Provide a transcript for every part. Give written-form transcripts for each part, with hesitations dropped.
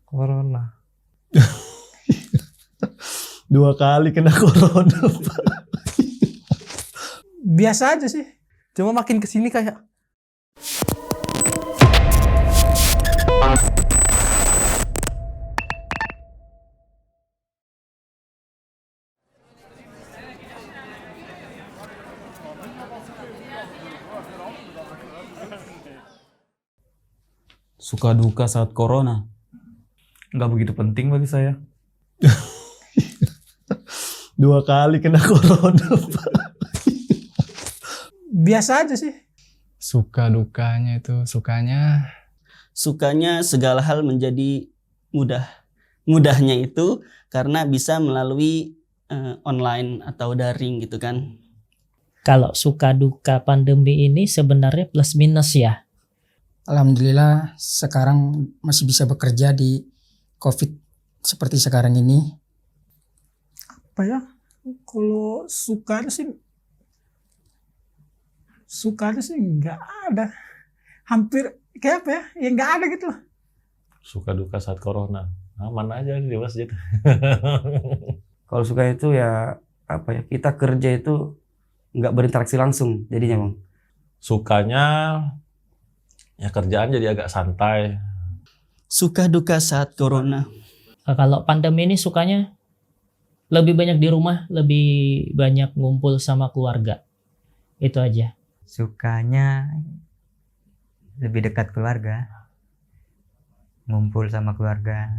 Corona. 2 kali kena corona, Pak. Biasa aja sih. Cuma makin kesini kayak Suka duka saat corona. Nggak begitu penting bagi saya. 2 kali kena corona, Pak. biasa aja sih. Suka dukanya itu Sukanya segala hal menjadi mudah. Mudahnya itu karena bisa melalui online atau daring gitu kan. Kalau suka duka pandemi ini sebenarnya plus minus ya. Alhamdulillah sekarang masih bisa bekerja di COVID seperti sekarang ini. Apa ya? Kalau sukanya sih nggak ada. Hampir kayak apa ya? Ya nggak ada gitu loh. Suka duka saat corona. Aman aja di masjid. Kalau suka itu ya apa ya, kita kerja itu nggak berinteraksi langsung jadinya, Bang. Sukanya ya kerjaan jadi agak santai. Suka duka saat corona. Kalau pandemi ini sukanya lebih banyak di rumah, lebih banyak ngumpul sama keluarga. Itu aja. Sukanya lebih dekat keluarga, ngumpul sama keluarga,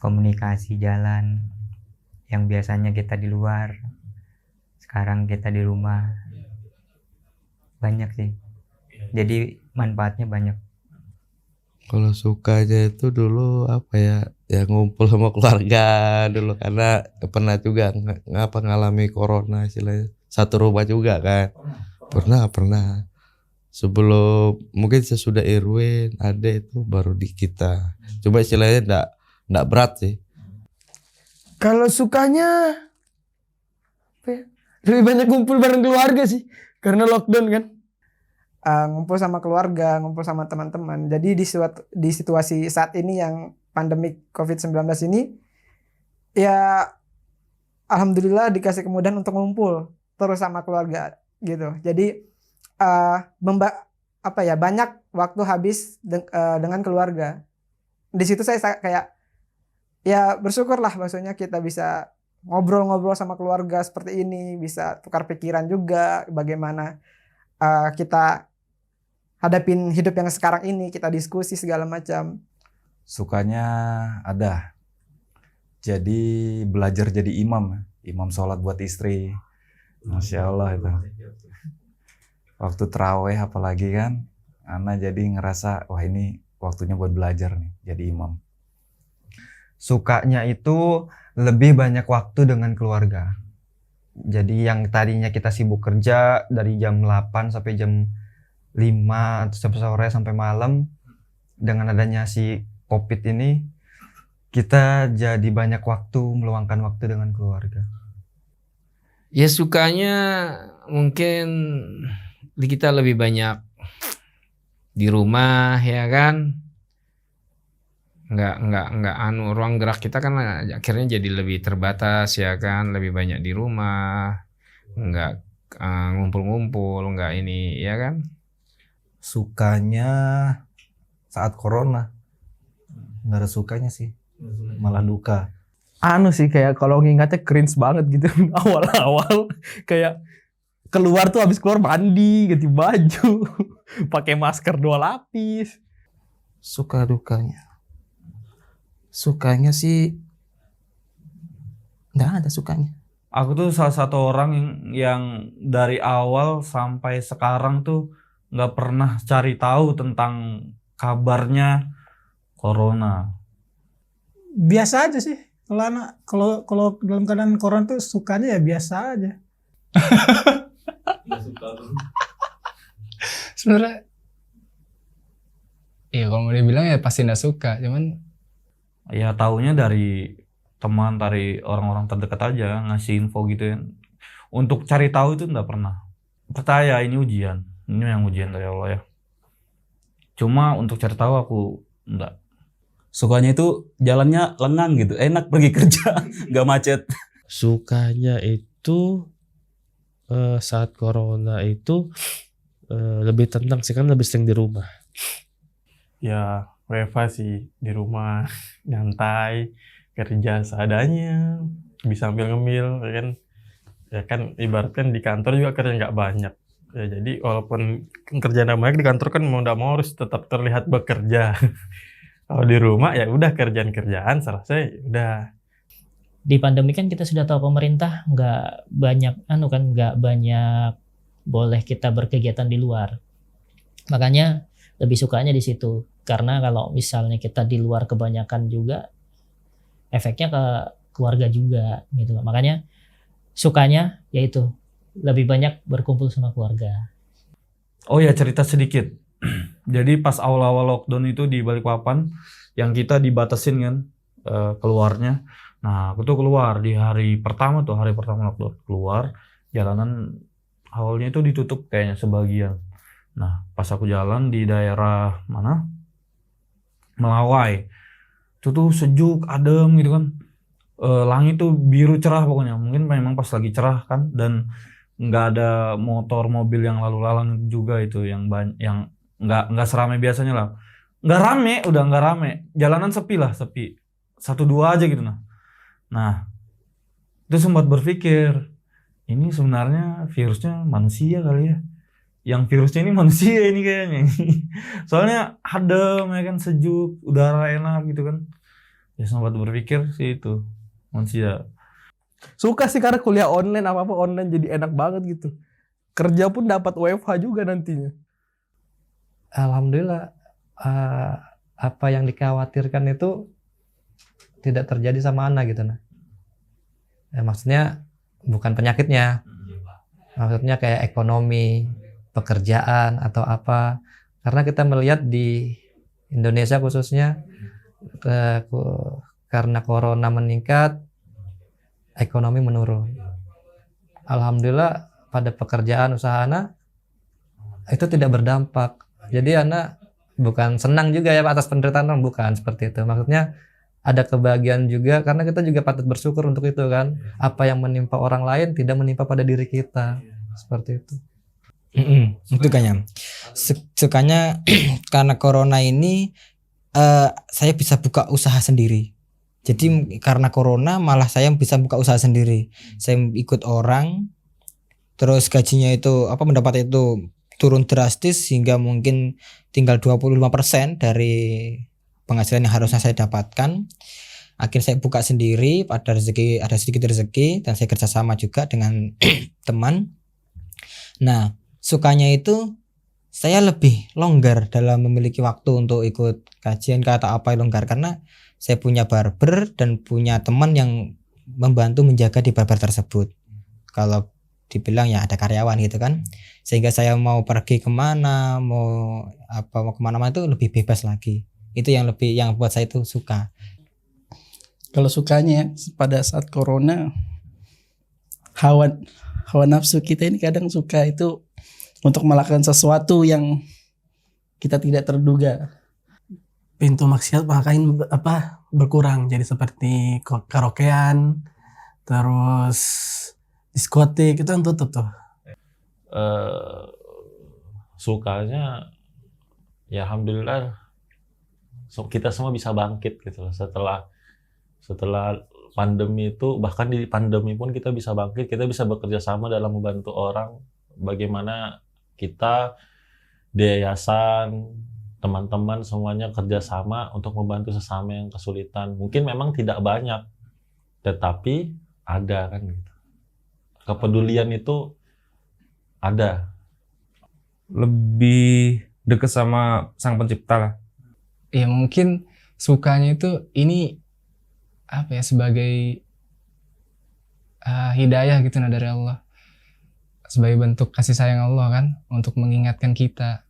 komunikasi jalan yang biasanya kita di luar, sekarang kita di rumah. Banyak sih, jadi manfaatnya banyak. Kalau sukanya itu dulu apa ya ngumpul sama keluarga dulu, karena pernah juga ngalami corona istilahnya, satu rumah juga kan. Pernah sebelum mungkin sesudah Irwin ada itu baru di kita, coba istilahnya enggak berat sih. Kalau sukanya apa ya? Lebih banyak ngumpul bareng keluarga sih, karena lockdown kan. Ngumpul sama keluarga, ngumpul sama teman-teman. Jadi di situasi saat ini yang pandemi COVID-19 ini, ya alhamdulillah dikasih kemudahan untuk ngumpul terus sama keluarga gitu. Jadi banyak waktu habis dengan keluarga. Di situ saya kayak ya bersyukurlah, maksudnya kita bisa ngobrol-ngobrol sama keluarga seperti ini, bisa tukar pikiran juga bagaimana kita hadapin hidup yang sekarang ini, kita diskusi segala macam. Sukanya ada. Jadi belajar jadi imam sholat buat istri. Masya Allah itu. Waktu terawih apalagi kan, Ana jadi ngerasa wah ini waktunya buat belajar nih jadi imam. Sukanya itu lebih banyak waktu dengan keluarga. Jadi yang tadinya kita sibuk kerja dari jam 8 sampai jam 5 atau sampai sore sampai malam, dengan adanya si COVID ini kita jadi banyak waktu, meluangkan waktu dengan keluarga. Ya sukanya mungkin kita lebih banyak di rumah ya kan. Nggak ruang gerak kita kan akhirnya jadi lebih terbatas ya kan, lebih banyak di rumah, nggak ngumpul-ngumpul, nggak ini ya kan. Sukanya saat corona nggak ada sukanya sih, malah duka. Sih kayak kalau ngingatnya cringe banget gitu. Awal-awal kayak keluar tuh habis keluar mandi, ganti baju, pakai masker 2 lapis. Suka dukanya sih nggak ada sukanya. Aku tuh salah satu orang yang dari awal sampai sekarang tuh nggak pernah cari tahu tentang kabarnya corona. Biasa aja sih. Kalau dalam keadaan corona tuh sukanya ya biasa aja. Sebenarnya iya, kalau mau dibilang ya pasti nggak suka, cuman ya taunya dari teman, dari orang-orang terdekat aja ngasih info gitu ya. Untuk cari tahu itu nggak pernah. Percaya ini ujian, ini yang ujian dari Allah ya. Cuma untuk cari tahu aku enggak. Sukanya itu jalannya lengang gitu, enak pergi kerja, nggak macet. Sukanya itu saat corona itu lebih tenang sih, kan lebih sering di rumah. Ya WFH sih, di rumah nyantai, kerja seadanya, bisa sambil ngemil, ya kan ibaratkan di kantor juga kerja nggak banyak. Ya jadi walaupun kerjaan banyak di kantor kan mau nggak mau harus tetap terlihat bekerja. Kalau di rumah ya udah kerjaan selesai, udah. Di pandemi kan kita sudah tahu pemerintah nggak banyak boleh kita berkegiatan di luar. Makanya lebih sukanya di situ. Karena kalau misalnya kita di luar kebanyakan juga efeknya ke keluarga juga gitu. Makanya sukanya yaitu lebih banyak berkumpul sama keluarga. Oh ya, cerita sedikit. Jadi pas awal-awal lockdown itu di Balikpapan yang kita dibatasin kan keluarnya. Nah, aku tuh keluar di hari pertama lockdown, keluar jalanan awalnya itu ditutup kayaknya sebagian. Nah, pas aku jalan di daerah mana? Melawai. Itu tuh sejuk, adem gitu kan. Langit tuh biru cerah pokoknya. Mungkin memang pas lagi cerah kan, dan nggak ada motor mobil yang lalu lalang juga itu yang nggak seramai biasanya lah. Nggak rame. Jalanan sepi lah, sepi. 1-2 aja gitu Nah, itu sempat berpikir, ini sebenarnya virusnya manusia kali ya. Yang virusnya ini manusia ini kayaknya. Soalnya adem ya kan, sejuk, udara enak gitu kan. Ya sempat berpikir sih itu manusia. Suka sih karena kuliah online, apa-apa online jadi enak banget gitu. Kerja pun dapat WFH juga nantinya. Alhamdulillah apa yang dikhawatirkan itu tidak terjadi sama Ana gitu maksudnya bukan penyakitnya, maksudnya kayak ekonomi, pekerjaan atau apa. Karena kita melihat di Indonesia khususnya karena corona meningkat, ekonomi menurun. Alhamdulillah pada pekerjaan usaha Ana itu tidak berdampak. Jadi Ana bukan senang juga ya atas penderitaan orang, bukan seperti itu. Maksudnya ada kebahagiaan juga karena kita juga patut bersyukur untuk itu kan. Apa yang menimpa orang lain tidak menimpa pada diri kita. Seperti itu. Itu kayaknya. Sukanya karena corona ini saya bisa buka usaha sendiri. Jadi karena corona malah saya bisa buka usaha sendiri. Saya ikut orang, terus gajinya itu pendapatnya itu turun drastis hingga mungkin tinggal 25% dari penghasilan yang harusnya saya dapatkan. Akhirnya saya buka sendiri, ada sedikit rezeki, dan saya kerjasama juga dengan teman. Nah, sukanya itu saya lebih longgar dalam memiliki waktu untuk ikut kajian kata apa longgar, karena saya punya barber dan punya teman yang membantu menjaga di barber tersebut. Kalau dibilang ya ada karyawan gitu kan, sehingga saya mau pergi kemana, mau kemana-mana itu lebih bebas lagi. Itu yang buat saya itu suka. Kalau sukanya pada saat corona, hawa nafsu kita ini kadang suka itu untuk melakukan sesuatu yang kita tidak terduga. Pintu maksiat berkurang, jadi seperti karaokean, terus diskotik itu kan tutup tuh. Sukanya ya alhamdulillah kita semua bisa bangkit gitu loh setelah pandemi itu. Bahkan di pandemi pun kita bisa bangkit, kita bisa bekerja sama dalam membantu orang. Bagaimana kita di yayasan, teman-teman semuanya kerjasama untuk membantu sesama yang kesulitan. Mungkin memang tidak banyak, tetapi ada kan gitu. Kepedulian itu ada. Lebih dekat sama Sang Pencipta lah. Ya mungkin sukanya itu ini sebagai hidayah gitu dari Allah, sebagai bentuk kasih sayang Allah kan, untuk mengingatkan kita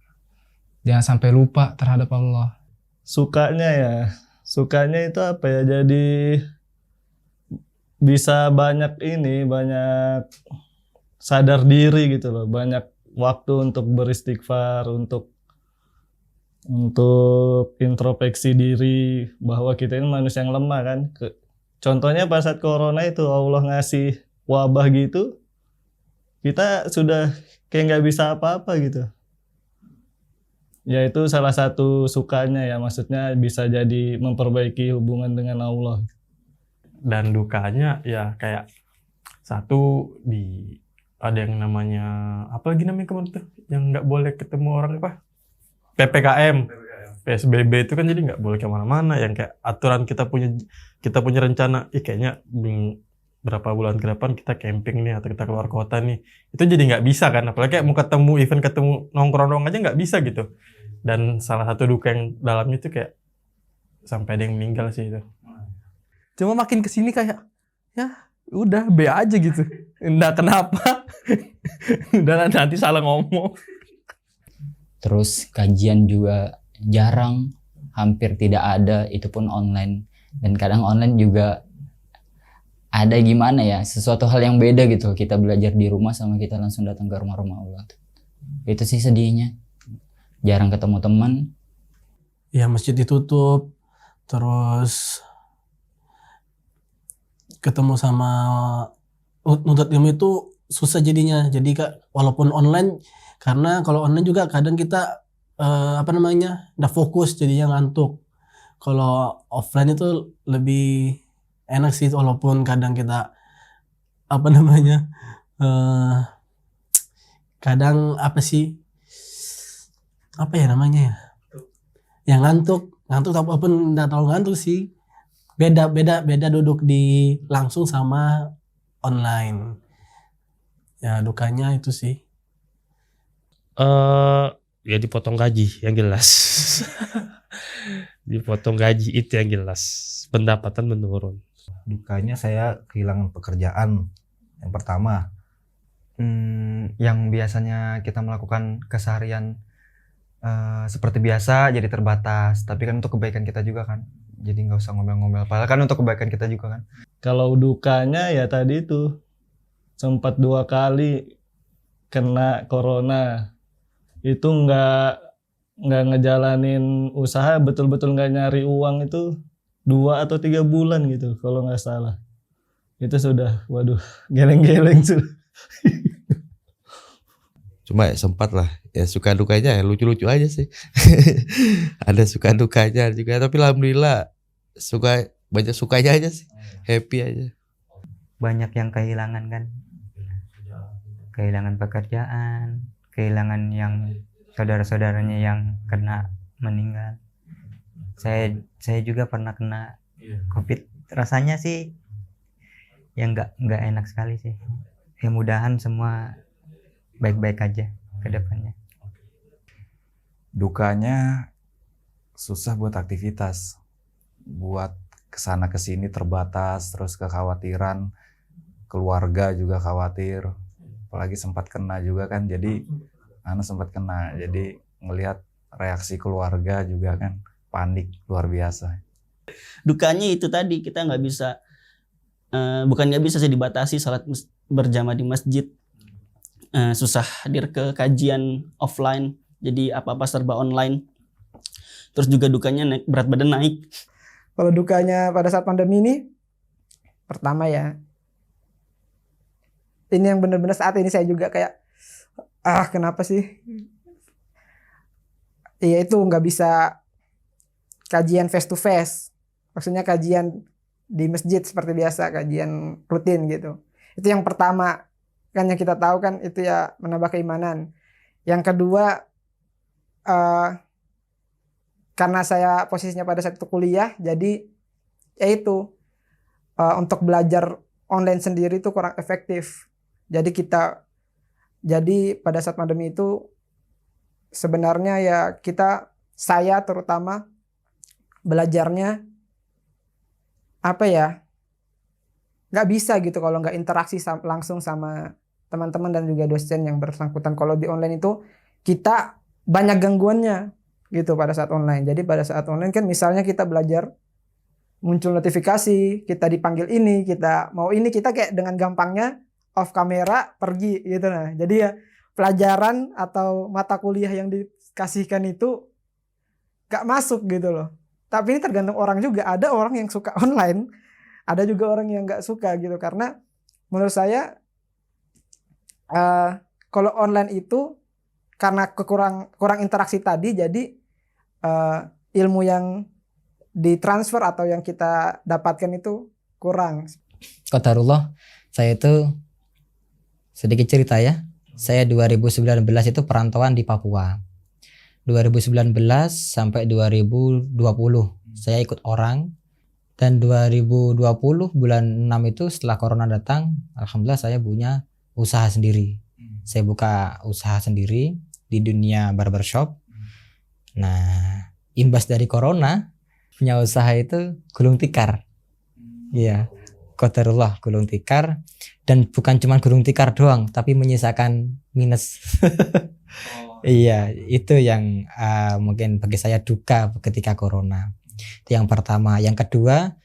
jangan sampai lupa terhadap Allah. Sukanya itu jadi bisa banyak sadar diri gitu loh, banyak waktu untuk beristighfar, untuk untuk introspeksi diri bahwa kita ini manusia yang lemah kan. Contohnya pas saat corona itu Allah ngasih wabah gitu, kita sudah kayak nggak bisa apa-apa gitu. Ya itu salah satu sukanya ya, maksudnya bisa jadi memperbaiki hubungan dengan Allah. Dan dukanya ya kayak satu ada yang namanya apa lagi namanya kemarin tuh yang nggak boleh ketemu orang apa PPKM. PSBB itu kan jadi nggak boleh kemana-mana, yang kayak aturan kita punya rencana kayaknya berapa bulan ke depan kita camping nih atau kita keluar kota nih, itu jadi nggak bisa kan, apalagi kayak mau ketemu nongkrong aja nggak bisa gitu. Dan salah satu duka yang dalam itu kayak sampai ada yang meninggal sih itu. Cuma makin kesini kayak ya udah be aja gitu, enggak kenapa. Udah nanti salah ngomong. Terus kajian juga jarang, hampir tidak ada, itu pun online. Dan kadang online juga ada gimana ya, sesuatu hal yang beda gitu. Kita belajar di rumah sama kita langsung datang ke rumah-rumah Allah. Itu sih sedihnya. Jarang ketemu teman. Ya masjid ditutup, terus ketemu sama nuntut ilmu itu susah jadinya. Jadi walaupun online, karena kalau online juga kadang kita udah fokus jadinya ngantuk. Kalau offline itu lebih enak sih, walaupun kadang kita kadang yang ngantuk walaupun nggak terlalu ngantuk sih. Beda duduk di langsung sama online. Ya dukanya itu sih. Ya dipotong gaji yang jelas. Dipotong gaji itu yang jelas. Pendapatan menurun. Dukanya saya kehilangan pekerjaan. Yang pertama, yang biasanya kita melakukan keseharian seperti biasa jadi terbatas. Tapi kan untuk kebaikan kita juga kan. Jadi nggak usah ngomel-ngomel. Padahal kan untuk kebaikan kita juga kan. Kalau dukanya ya tadi itu sempat 2 kali kena corona. Itu nggak ngejalanin usaha, betul-betul nggak nyari uang itu 2 atau 3 bulan gitu kalau nggak salah. Itu sudah waduh geleng-geleng sudah. Cuma ya sempat lah, ya suka dukanya ya lucu-lucu aja sih. Ada suka dukanya juga, tapi alhamdulillah banyak sukanya aja sih, happy aja. Banyak yang kehilangan kan, kehilangan pekerjaan, kehilangan yang saudara-saudaranya yang kena meninggal. Saya juga pernah kena COVID. Rasanya sih yang nggak enak sekali sih. Ya mudahan semua baik-baik aja ke depannya. Dukanya susah buat aktivitas, buat kesana kesini terbatas, terus kekhawatiran keluarga juga khawatir, apalagi sempat kena juga kan, jadi sempat kena, jadi ngelihat reaksi keluarga juga kan panik luar biasa. Dukanya itu tadi kita nggak bisa, bukan nggak bisa sih, dibatasi salat berjamaah di masjid. Susah hadir ke kajian offline, jadi apa-apa serba online. Terus juga dukanya berat badan naik. Kalau dukanya pada saat pandemi ini, pertama ya, ini yang benar-benar saat ini saya juga kayak, kenapa sih? Iya itu nggak bisa kajian face to face, maksudnya kajian di masjid seperti biasa, kajian rutin gitu. Itu yang pertama. Kan yang kita tahu kan itu ya menambah keimanan. Yang kedua, karena saya posisinya pada saat itu kuliah, jadi ya itu untuk belajar online sendiri itu kurang efektif. Jadi pada saat pandemi itu sebenarnya ya saya terutama belajarnya nggak bisa gitu kalau nggak interaksi langsung sama teman-teman dan juga dosen yang bersangkutan. Kalau di online itu kita banyak gangguannya gitu pada saat online. Jadi pada saat online kan misalnya kita belajar, muncul notifikasi, kita dipanggil ini, kita mau ini, kita kayak dengan gampangnya off kamera pergi gitu. Nah jadi ya pelajaran atau mata kuliah yang dikasihkan itu gak masuk gitu loh. Tapi ini tergantung orang juga. Ada orang yang suka online, ada juga orang yang gak suka gitu. Karena menurut saya kalau online itu karena kurang interaksi tadi, jadi ilmu yang ditransfer atau yang kita dapatkan itu kurang. Qadarullah, saya itu sedikit cerita ya. Saya 2019 itu perantauan di Papua. 2019 sampai 2020 saya ikut orang, dan 2020 bulan 6 itu setelah corona datang, alhamdulillah saya punya usaha sendiri. Saya buka usaha sendiri di dunia barbershop. Nah, imbas dari corona punya usaha itu gulung tikar. Iya, qadarullah, gulung tikar, dan bukan cuma gulung tikar doang, tapi menyisakan minus. Iya, itu yang mungkin bagi saya duka ketika corona. Itu yang pertama. Yang kedua,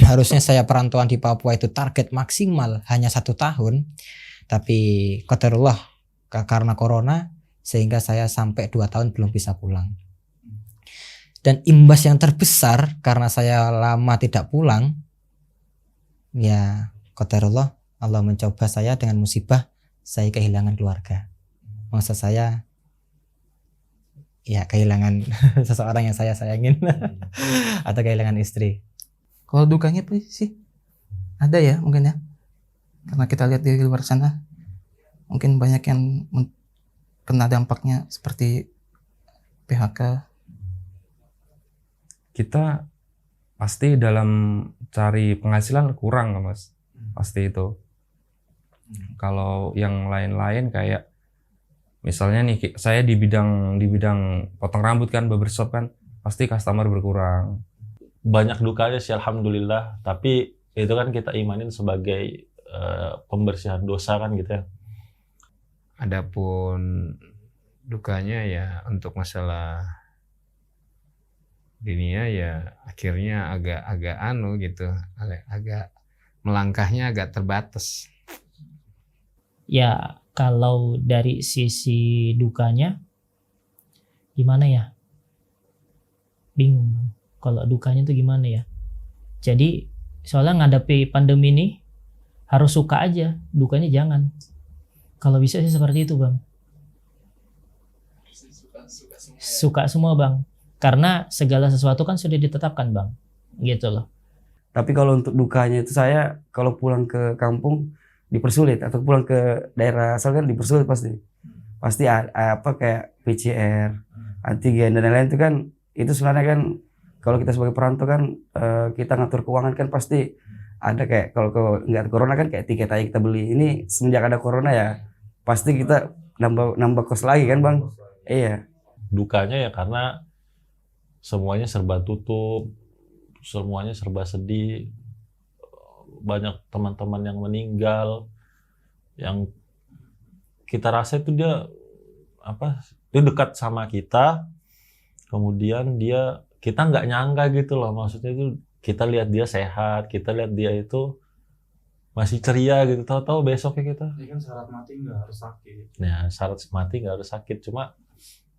harusnya saya perantauan di Papua itu target maksimal hanya 1 tahun, tapi qadarullah karena corona sehingga saya sampai 2 tahun belum bisa pulang. Dan imbas yang terbesar karena saya lama tidak pulang, ya qadarullah, Allah mencoba saya dengan musibah, saya kehilangan keluarga. Maksud saya ya kehilangan seseorang yang saya sayangin atau kehilangan istri. Kalau dukanya apa sih? Ada ya mungkin ya. Karena kita lihat di luar sana mungkin banyak yang kena dampaknya seperti PHK. Kita pasti dalam cari penghasilan kurang, Mas. Pasti itu. Kalau yang lain-lain kayak misalnya nih, saya di bidang potong rambut kan, barbershop kan, pasti customer berkurang. Banyak dukanya sih alhamdulillah, tapi itu kan kita imanin sebagai pembersihan dosa kan gitu ya. Adapun dukanya ya untuk masalah dunia ya akhirnya agak anu gitu, agak melangkahnya agak terbatas. Ya kalau dari sisi dukanya gimana ya? Bingung. Kalau dukanya tuh gimana ya? Jadi soalnya ngadapi pandemi ini harus suka aja, dukanya jangan. Kalau bisa sih seperti itu, Bang. Suka semua, Bang. Karena segala sesuatu kan sudah ditetapkan, Bang. Gitu loh. Tapi kalau untuk dukanya itu saya kalau pulang ke kampung dipersulit, atau pulang ke daerah asal kan dipersulit pasti. Pasti apa kayak PCR, antigen dan lain-lain itu kan, itu sebenarnya kan kalau kita sebagai perantau kan kita ngatur keuangan kan pasti ada kayak kalau nggak corona kan kayak tiket aja kita beli. Ini semenjak ada corona ya pasti kita nambah kos lagi kan, Bang. Iya. Dukanya ya karena semuanya serba tutup, semuanya serba sedih, banyak teman-teman yang meninggal, yang kita rasa itu dia dekat sama kita, kemudian kita nggak nyangka gitu loh, maksudnya itu kita lihat dia sehat, kita lihat dia itu masih ceria gitu, tahu-tahu besoknya kita. Ini kan syarat mati nggak harus sakit. Nah, syarat mati nggak harus sakit, cuma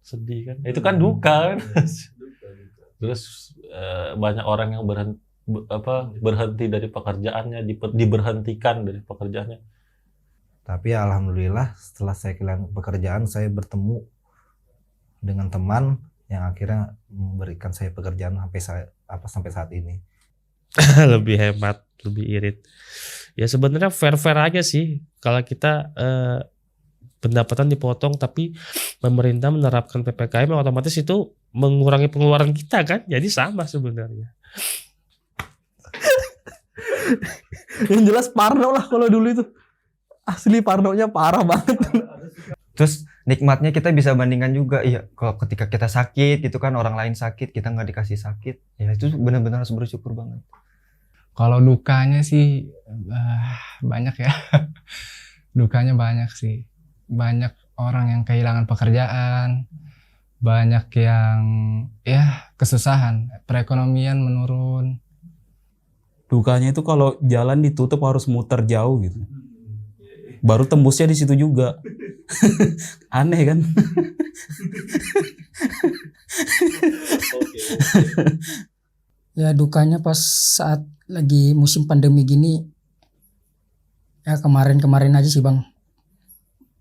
sedih kan, itu kan duka kan. Terus banyak orang yang berhenti dari pekerjaannya, diberhentikan dari pekerjaannya. Tapi alhamdulillah setelah saya kehilangan pekerjaan, saya bertemu dengan teman yang akhirnya memberikan saya pekerjaan sampai saat ini. Lebih hemat, lebih irit. Ya sebenarnya fair-fair aja sih kalau kita pendapatan dipotong, tapi pemerintah menerapkan PPKM yang otomatis itu mengurangi pengeluaran kita kan, jadi sama sebenarnya. Yang jelas parno lah kalau dulu itu, asli parnonya parah banget. Terus nikmatnya kita bisa bandingkan juga, iya kalau ketika kita sakit gitu kan, orang lain sakit kita nggak dikasih sakit, ya itu benar-benar harus bersyukur banget. Kalau dukanya sih banyak ya. Dukanya banyak sih. Banyak orang yang kehilangan pekerjaan, banyak yang ya kesusahan, perekonomian menurun. Dukanya itu kalau jalan ditutup harus muter jauh gitu. Baru tembusnya di situ juga. Aneh kan? Ya dukanya pas saat lagi musim pandemi gini, ya kemarin-kemarin aja sih Bang,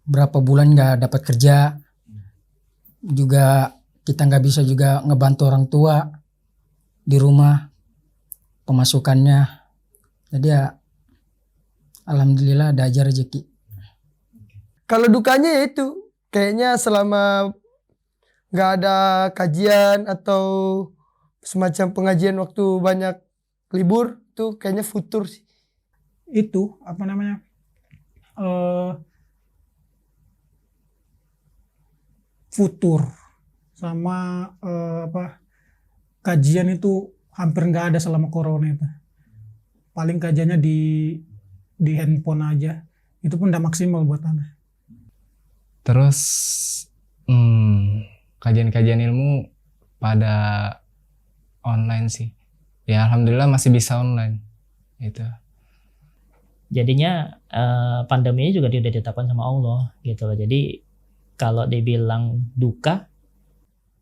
berapa bulan nggak dapat kerja, juga kita nggak bisa juga ngebantu orang tua di rumah, pemasukannya. Jadi ya alhamdulillah ada aja rezeki. Kalau dukanya ya itu, kayaknya selama nggak ada kajian atau semacam pengajian waktu banyak libur tuh kayaknya futur sih. Itu apa namanya, futur sama kajian itu hampir nggak ada selama corona itu. Paling kajiannya di handphone aja, itu pun udah maksimal buat anak. Terus kajian-kajian ilmu pada online sih. Ya alhamdulillah masih bisa online. Itu. Jadinya pandemi juga udah ditetapkan sama Allah gitu loh. Jadi kalau dibilang duka,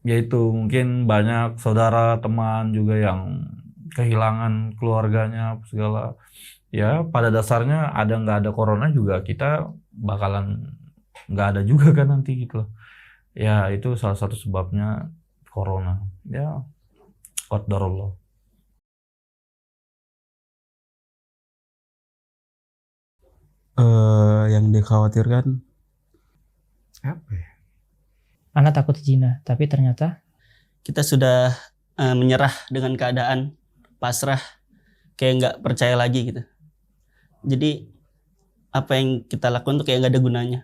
yaitu mungkin banyak saudara teman juga yang kehilangan keluarganya segala. Ya pada dasarnya ada nggak ada corona juga kita bakalan nggak ada juga kan nanti gitu loh. Ya itu salah satu sebabnya corona. Ya qadarullah. Yang dikhawatirkan apa ya? anak takut zina, tapi ternyata Kita sudah menyerah dengan keadaan, pasrah, kayak nggak percaya lagi gitu. Jadi apa yang kita lakukan tuh kayak nggak ada gunanya.